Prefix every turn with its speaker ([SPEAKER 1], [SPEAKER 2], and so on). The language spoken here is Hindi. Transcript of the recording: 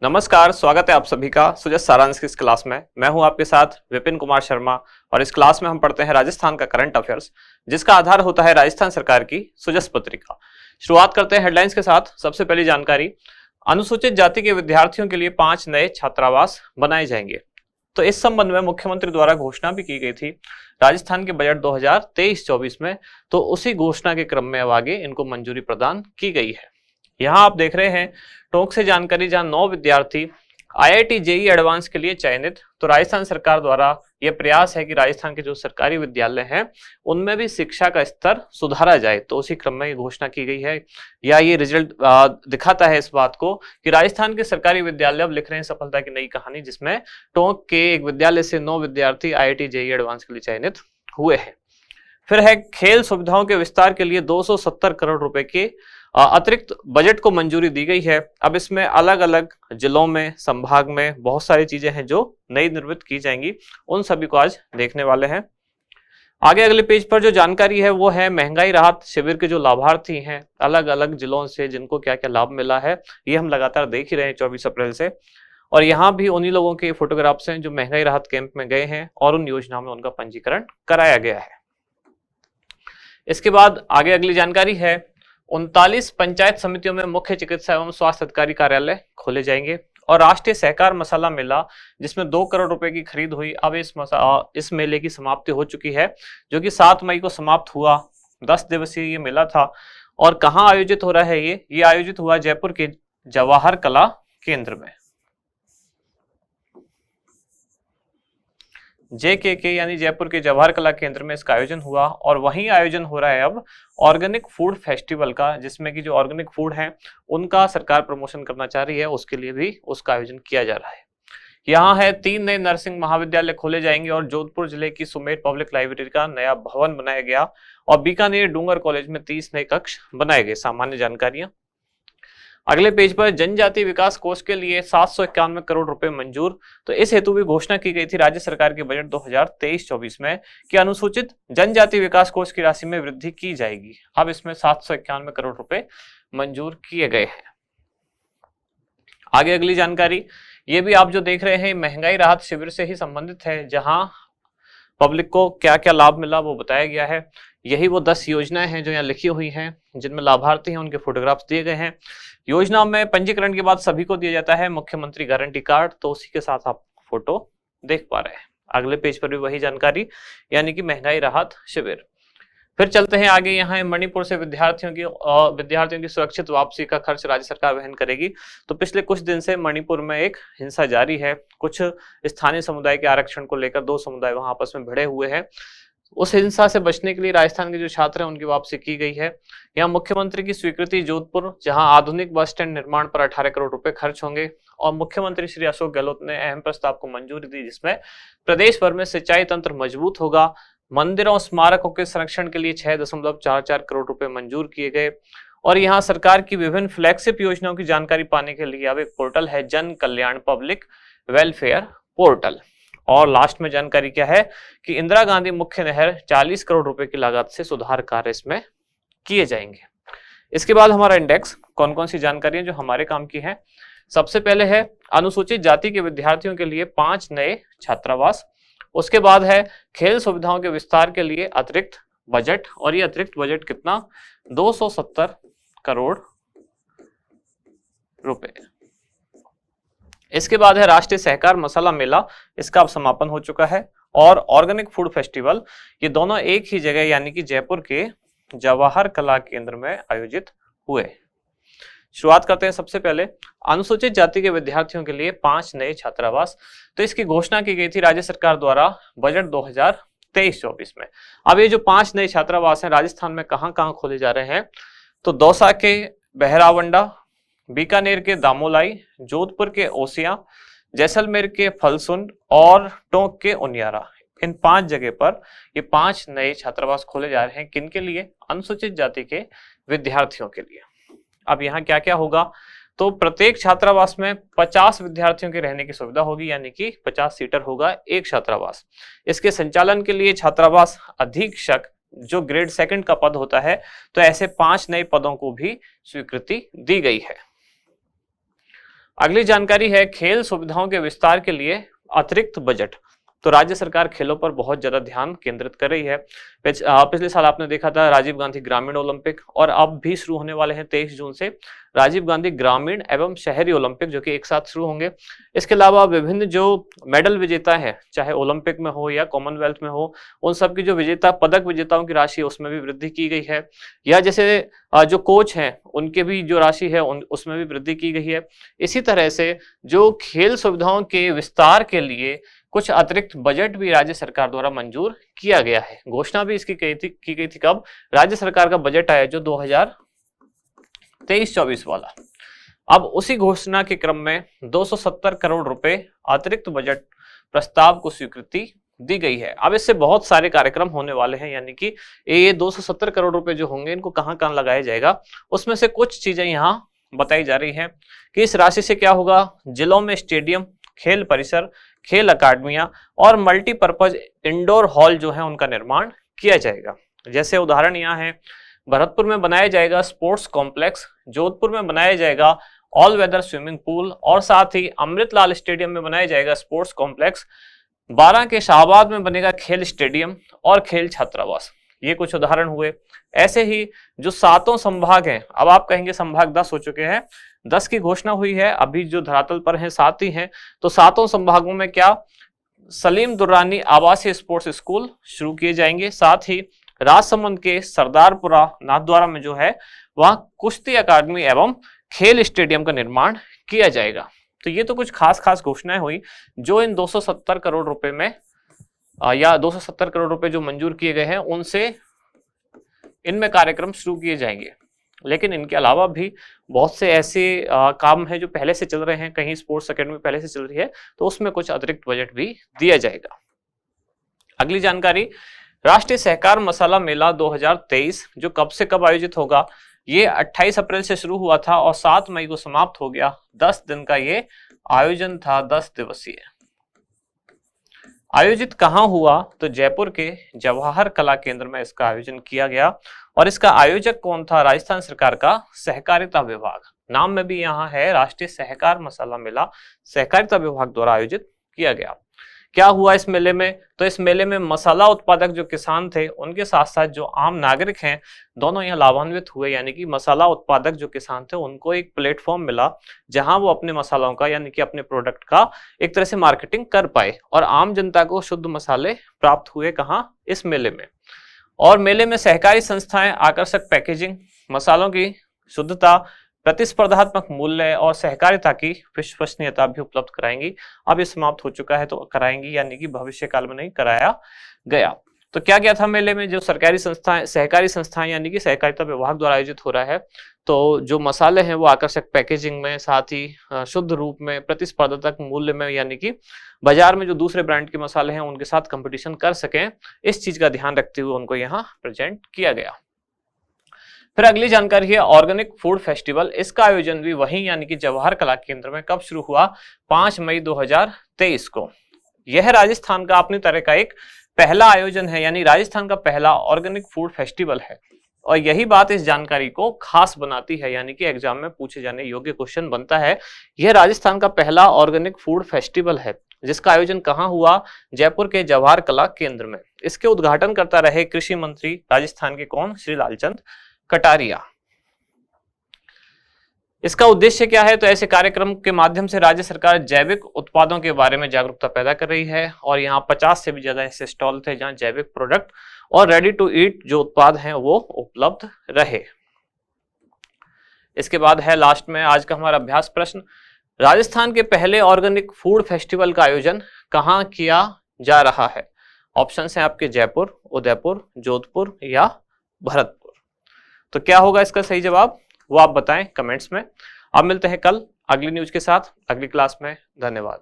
[SPEAKER 1] नमस्कार, स्वागत है आप सभी का सुजस सारांश की इस क्लास में। मैं हूं आपके साथ विपिन कुमार शर्मा और इस क्लास में हम पढ़ते हैं राजस्थान का करंट अफेयर्स, जिसका आधार होता है राजस्थान सरकार की सुजस पत्रिका। शुरुआत करते हैं हेडलाइंस के साथ। सबसे पहली जानकारी, अनुसूचित जाति के विद्यार्थियों के लिए 5 नए छात्रावास बनाए जाएंगे। तो इस संबंध में मुख्यमंत्री द्वारा घोषणा भी की गई थी राजस्थान के बजट 2023-24 में, तो उसी घोषणा के क्रम में अब आगे इनको मंजूरी प्रदान की गई है। यहाँ आप देख रहे हैं टोंक से जानकारी, जहां 9 विद्यार्थी आईआईटी जेईई एडवांस के लिए चयनित। तो राजस्थान सरकार द्वारा यह प्रयास है कि राजस्थान के जो सरकारी विद्यालय हैं उनमें भी शिक्षा का स्तर सुधारा जाए, तो उसी क्रम में ये घोषणा की गई है। या ये रिजल्ट दिखाता है इस बात को कि राजस्थान के सरकारी विद्यालय अब लिख रहे हैं सफलता की नई कहानी, जिसमें टोंक के एक विद्यालय से 9 विद्यार्थी आईआईटी जेईई एडवांस के लिए चयनित हुए हैं। फिर है खेल सुविधाओं के विस्तार के लिए 270 करोड़ रुपए के अतिरिक्त बजट को मंजूरी दी गई है। अब इसमें अलग अलग जिलों में, संभाग में बहुत सारी चीजें हैं जो नई निर्मित की जाएंगी, उन सभी को आज देखने वाले हैं। आगे अगले पेज पर जो जानकारी है वो है महंगाई राहत शिविर के जो लाभार्थी हैं अलग अलग जिलों से, जिनको क्या क्या लाभ मिला है, ये हम लगातार देख ही रहे हैं 24 अप्रैल से। और यहाँ भी उन्हीं लोगों के फोटोग्राफ्स हैं जो महंगाई राहत कैंप में गए हैं और उन योजनाओं में उनका पंजीकरण कराया गया है। इसके बाद आगे अगली जानकारी है, 39 पंचायत समितियों में मुख्य चिकित्सा एवं स्वास्थ्य अधिकारी कार्यालय खोले जाएंगे। और राष्ट्रीय सहकार मसाला मेला, जिसमें 2 करोड़ रुपए की खरीद हुई, अब इस मेले की समाप्ति हो चुकी है, जो कि 7 मई को समाप्त हुआ। 10 दिवसीय ये मेला था। और कहाँ आयोजित हो रहा है ये आयोजित हुआ जयपुर के जवाहर कला केंद्र में। JKK यानी जयपुर के जवाहर कला केंद्र में इसका आयोजन हुआ। और वहीं आयोजन हो रहा है अब ऑर्गेनिक फूड फेस्टिवल का, जिसमें कि जो ऑर्गेनिक फूड है उनका सरकार प्रमोशन करना चाह रही है, उसके लिए भी उसका आयोजन किया जा रहा है। यहाँ है 3 नए नर्सिंग महाविद्यालय खोले जाएंगे और जोधपुर जिले की सुमेर पब्लिक लाइब्रेरी का नया भवन बनाया गया। और बीकानेर डूंगर कॉलेज में 30 नए कक्ष बनाए गए। सामान्य जानकारियां। अगले पेज पर जनजातीय विकास कोष के लिए 791 करोड़ रुपए मंजूर। तो इस हेतु भी घोषणा की गई थी राज्य सरकार के बजट 2023-24 में कि अनुसूचित जनजातीय विकास कोष की राशि में वृद्धि की जाएगी। अब इसमें 791 करोड़ रुपए मंजूर किए गए हैं। आगे अगली जानकारी, ये भी आप जो देख रहे हैं महंगाई राहत शिविर से ही संबंधित है, जहां पब्लिक को क्या क्या लाभ मिला वो बताया गया है। यही वो 10 योजनाएं हैं जो यहाँ लिखी हुई हैं, जिनमें लाभार्थी हैं उनके फोटोग्राफ्स दिए गए हैं। योजना में पंजीकरण के बाद सभी को दिया जाता है मुख्यमंत्री गारंटी कार्ड, तो उसी के साथ आप फोटो देख पा रहे हैं। अगले पेज पर भी वही जानकारी, यानी कि महंगाई राहत शिविर। फिर चलते हैं आगे। यहाँ मणिपुर से विद्यार्थियों की सुरक्षित वापसी का खर्च राज्य सरकार वहन करेगी। तो पिछले कुछ दिन से मणिपुर में एक हिंसा जारी है। कुछ स्थानीय समुदाय के आरक्षण को लेकर 2 समुदाय वहां आपस में भिड़े हुए हैं। उस हिंसा से बचने के लिए राजस्थान के जो छात्र हैं उनकी वापसी की गई है। यहाँ मुख्यमंत्री की स्वीकृति जोधपुर, जहां आधुनिक बस स्टैंड निर्माण पर 18 करोड़ रुपए खर्च होंगे। और मुख्यमंत्री श्री अशोक गहलोत ने अहम प्रस्ताव को मंजूरी दी, जिसमें प्रदेश भर में सिंचाई तंत्र मजबूत होगा। मंदिरों स्मारकों के संरक्षण के लिए 6.44 करोड़ रुपए मंजूर किए गए। और यहाँ सरकार की विभिन्न फ्लैगशिप योजनाओं की जानकारी पाने के लिए अब एक पोर्टल है, जन कल्याण पब्लिक वेलफेयर पोर्टल। और लास्ट में जानकारी क्या है कि इंदिरा गांधी मुख्य नहर 40 करोड़ रुपए की लागत से सुधार कार्य इसमें किए जाएंगे। इसके बाद हमारा इंडेक्स, कौन कौन सी जानकारियां जो हमारे काम की है। सबसे पहले है अनुसूचित जाति के विद्यार्थियों के लिए 5 नए छात्रावास। उसके बाद है खेल सुविधाओं के विस्तार के लिए अतिरिक्त बजट, और ये अतिरिक्त बजट कितना, 270 करोड़ रुपए। इसके बाद है राष्ट्रीय सहकार मसाला मेला, इसका अब समापन हो चुका है। और ऑर्गेनिक फूड फेस्टिवल, ये दोनों एक ही जगह यानी कि जयपुर के जवाहर कला केंद्र में आयोजित हुए। शुरुआत करते हैं सबसे पहले अनुसूचित जाति के विद्यार्थियों के लिए 5 नए छात्रावास। तो इसकी घोषणा की गई थी राज्य सरकार द्वारा बजट 2023-24 में। अब ये जो 5 नए छात्रावास हैं राजस्थान में कहाँ कहाँ खोले जा रहे हैं, तो दौसा के बहरावंडा, बीकानेर के दामोलाई, जोधपुर के ओसिया, जैसलमेर के फलसुंड और टोंक के उनियारा। इन 5 जगह पर ये 5 नए छात्रावास खोले जा रहे हैं। किनके लिए, अनुसूचित जाति के विद्यार्थियों के लिए। अब यहाँ क्या क्या होगा, तो प्रत्येक छात्रावास में 50 विद्यार्थियों के रहने की सुविधा होगी, यानी कि 50 सीटर होगा एक छात्रावास। इसके संचालन के लिए छात्रावास अधीक्षक, जो ग्रेड 2 का पद होता है, तो ऐसे 5 नए पदों को भी स्वीकृति दी गई है। अगली जानकारी है खेल सुविधाओं के विस्तार के लिए अतिरिक्त बजट। तो राज्य सरकार खेलों पर बहुत ज्यादा ध्यान केंद्रित कर रही है। पिछले साल आपने देखा था राजीव गांधी ग्रामीण ओलंपिक, और अब भी शुरू होने वाले हैं 23 जून से राजीव गांधी ग्रामीण एवं शहरी ओलंपिक, जो कि एक साथ शुरू होंगे। इसके अलावा विभिन्न जो मेडल विजेता है, चाहे ओलंपिक में हो या कॉमनवेल्थ में हो, उन सब की जो पदक विजेताओं की राशि है उसमें भी वृद्धि की गई है। या जैसे जो कोच हैं उनके भी जो राशि है उसमें भी वृद्धि की गई है। इसी तरह से जो खेल सुविधाओं के विस्तार के लिए कुछ अतिरिक्त बजट भी राज्य सरकार द्वारा मंजूर किया गया है। घोषणा भी इसकी की गई थी कब? राज्य सरकार का बजट आया जो 2023-24 वाला। अब उसी घोषणा के क्रम में 270 करोड़ रुपए अतिरिक्त बजट प्रस्ताव को स्वीकृति दी गई है। अब इससे बहुत सारे कार्यक्रम होने वाले हैं, यानी कि ये 270 करोड़ रुपए जो होंगे इनको कहां कहां लगाया जाएगा, उसमें से कुछ चीजें यहाँ बताई जा रही है कि इस राशि से क्या होगा। जिलों में स्टेडियम, खेल परिसर, खेल अकादमियां और मल्टीपर्पज इंडोर हॉल जो है उनका निर्माण किया जाएगा। जैसे उदाहरण यहाँ है, भरतपुर में बनाया जाएगा स्पोर्ट्स कॉम्प्लेक्स, जोधपुर में बनाया जाएगा ऑल वेदर स्विमिंग पूल, और साथ ही अमृतलाल स्टेडियम में बनाया जाएगा स्पोर्ट्स कॉम्प्लेक्स। 12 के शाहबाद में बनेगा खेल स्टेडियम और खेल छात्रावास। ये कुछ उदाहरण हुए। ऐसे ही जो 7 संभाग हैं, अब आप कहेंगे संभाग 10 हो चुके हैं, 10 की घोषणा हुई है, अभी जो धरातल पर हैं 7 ही हैं। तो 7 संभागों में क्या सलीम दुर्रानी आवासीय स्पोर्ट्स स्कूल शुरू किए जाएंगे। साथ ही राजसमंद के सरदारपुरा नाथद्वारा में जो है वहां कुश्ती अकादमी एवं खेल स्टेडियम का निर्माण किया जाएगा। तो ये तो कुछ खास घोषणाएं हुई जो इन 270 करोड़ रुपए में या 270 करोड़ रुपए जो मंजूर किए गए हैं उनसे इनमें कार्यक्रम शुरू किए जाएंगे। लेकिन इनके अलावा भी बहुत से ऐसे काम हैं जो पहले से चल रहे हैं। कहीं स्पोर्ट्स एकेडमी पहले से चल रही है तो उसमें कुछ अतिरिक्त बजट भी दिया जाएगा। अगली जानकारी, राष्ट्रीय सहकार मसाला मेला 2023 जो कब से कब आयोजित होगा। ये 28 अप्रैल से शुरू हुआ था और 7 मई को समाप्त हो गया। 10 दिन का ये आयोजन था, 10 दिवसीय। आयोजित कहाँ हुआ? तो जयपुर के जवाहर कला केंद्र में इसका आयोजन किया गया। और इसका आयोजक कौन था? राजस्थान सरकार का सहकारिता विभाग। नाम में भी यहाँ है राष्ट्रीय सहकार मसाला मेला, सहकारिता विभाग द्वारा आयोजित किया गया। क्या हुआ इस मेले में? तो इस मेले में मसाला उत्पादक जो किसान थे उनके साथ साथ जो आम नागरिक हैं दोनों यहाँ लाभान्वित हुए। यानी कि मसाला उत्पादक जो किसान थे उनको एक प्लेटफॉर्म मिला जहां वो अपने मसालों का यानी कि अपने प्रोडक्ट का एक तरह से मार्केटिंग कर पाए और आम जनता को शुद्ध मसाले प्राप्त हुए। कहाँ? इस मेले में। और मेले में सहकारी संस्थाएं आकर्षक पैकेजिंग, मसालों की शुद्धता, प्रतिस्पर्धात्मक मूल्य और सहकारिता की विश्वसनीयता भी उपलब्ध कराएंगी। अब ये समाप्त हो चुका है तो कराएंगी, यानी कि भविष्य काल में नहीं कराया गया। तो क्या क्या था मेले में? जो सरकारी संस्थाएं, सहकारी संस्थाएं यानी कि सहकारिता विभाग द्वारा आयोजित हो रहा है। तो जो मसाले हैं वो आकर्षक पैकेजिंग में, साथ ही शुद्ध रूप में, प्रतिस्पर्धात्मक मूल्य में, यानी कि बाजार में जो दूसरे ब्रांड के मसाले हैं उनके साथ कंपटीशन कर सकें, इस चीज का ध्यान रखते हुए उनको यहाँ प्रेजेंट किया गया। फिर अगली जानकारी है ऑर्गेनिक फूड फेस्टिवल। इसका आयोजन भी वहीं यानी कि जवाहर कला केंद्र में कब शुरू हुआ? 5 मई 2023 को। यह राजस्थान का अपनी तरह का एक पहला आयोजन है, यानी राजस्थान का पहला ऑर्गेनिक फूड फेस्टिवल है। और यही बात इस जानकारी को खास बनाती है, यानी कि एग्जाम में पूछे जाने योग्य क्वेश्चन बनता है। यह राजस्थान का पहला ऑर्गेनिक फूड फेस्टिवल है जिसका आयोजन कहाँ हुआ? जयपुर के जवाहर कला केंद्र में। इसके उद्घाटन करता रहे कृषि मंत्री राजस्थान के कौन? श्री लालचंद कटारिया। इसका उद्देश्य क्या है? तो ऐसे कार्यक्रम के माध्यम से राज्य सरकार जैविक उत्पादों के बारे में जागरूकता पैदा कर रही है और यहाँ 50 से भी ज्यादा ऐसे स्टॉल थे जहां जैविक प्रोडक्ट और रेडी टू ईट जो उत्पाद हैं वो उपलब्ध रहे। इसके बाद है लास्ट में आज का हमारा अभ्यास प्रश्न, राजस्थान के पहले ऑर्गेनिक फूड फेस्टिवल का आयोजन कहाँ किया जा रहा है? ऑप्शन है आपके जयपुर, उदयपुर, जोधपुर या भरतपुर। तो क्या होगा इसका सही जवाब, वो आप बताएं कमेंट्स में। अब मिलते हैं कल अगली न्यूज के साथ अगली क्लास में। धन्यवाद।